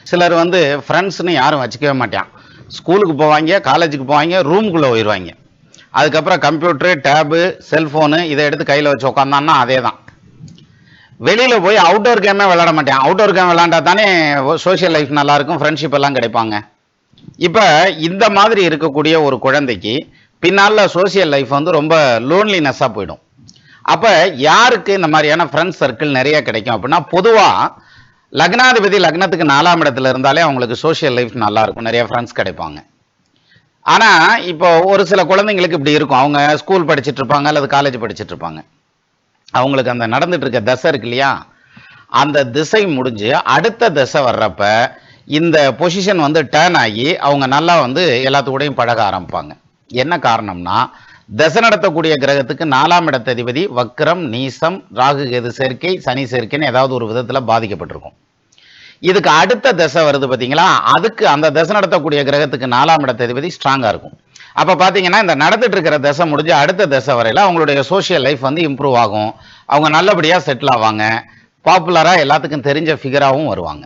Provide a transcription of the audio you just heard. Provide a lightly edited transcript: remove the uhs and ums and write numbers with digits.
சிலர் வந்து ஃப்ரெண்ட்ஸ்னு யாரும் வச்சுக்கவே மாட்டான். ஸ்கூலுக்கு போவாங்க, காலேஜுக்கு போவாங்க, ரூமுக்குள்ளே போயிடுவாங்க. அதுக்கப்புறம் கம்ப்யூட்டரு, டேபு, செல்ஃபோனு இதை எடுத்து கையில் வச்சு உட்காந்தான்னா அதே தான். வெளியில் போய் அவுட்டோர் கேமே விளையாட மாட்டேன். அவுட்டோர் கேம் விளையாண்டா தானே சோஷியல் லைஃப் நல்லாயிருக்கும், ஃப்ரெண்ட்ஷிப் எல்லாம் கிடைப்பாங்க. இப்போ இந்த மாதிரி இருக்கக்கூடிய ஒரு குழந்தைக்கு பின்னால் சோஷியல் லைஃப் வந்து ரொம்ப லோன்லினஸ்ஸாக போயிடும். அப்போ யாருக்கு இந்த மாதிரியான ஃப்ரெண்ட்ஸ் சர்க்கிள் நிறைய கிடைக்கும் அப்படின்னா, பொதுவாக லக்னாதிபதி லக்னத்துக்கு 4ஆம் இடத்துல இருந்தாலே அவங்களுக்கு சோஷியல் லைஃப் நல்லா இருக்கும், நிறைய ஃப்ரெண்ட்ஸ் கிடைப்பாங்க. ஆனால் இப்போ ஒரு சில குழந்தைங்களுக்கு இப்படி இருக்கும். அவங்க ஸ்கூல் படிச்சுட்டு இருப்பாங்க அல்லது காலேஜ் படிச்சுட்டு இருப்பாங்க. அவங்களுக்கு அந்த நடந்துட்டு இருக்க தசை இருக்கு இல்லையா, அந்த திசை முடிஞ்சு அடுத்த திசை வர்றப்ப இந்த பொசிஷன் வந்து டேர்ன் ஆகி அவங்க நல்லா வந்து எல்லாத்துக்கூடையும் பழக ஆரம்பிப்பாங்க. என்ன காரணம்னா, தசை நடத்தக்கூடிய கிரகத்துக்கு 4ஆம் இடத்ததிபதி வக்ரம், நீசம், ராகு கேது சேர்க்கை, சனி சேர்க்கைன்னு ஏதாவது ஒரு விதத்தில் பாதிக்கப்பட்டிருக்கும். இதுக்கு அடுத்த தசை வருது பார்த்தீங்களா, அதுக்கு அந்த தசை நடத்தக்கூடிய கிரகத்துக்கு 4ஆம் இடத்ததிபதி ஸ்ட்ராங்காக இருக்கும். அப்போ பார்த்தீங்கன்னா இந்த நடந்துட்டு இருக்கிற தசை முடிஞ்சு அடுத்த தசை வரையில் அவங்களுடைய சோஷியல் லைஃப் வந்து இம்ப்ரூவ் ஆகும். அவங்க நல்லபடியாக செட்டில் ஆவாங்க, பாப்புலராக எல்லாத்துக்கும் தெரிஞ்ச ஃபிகராகவும் வருவாங்க.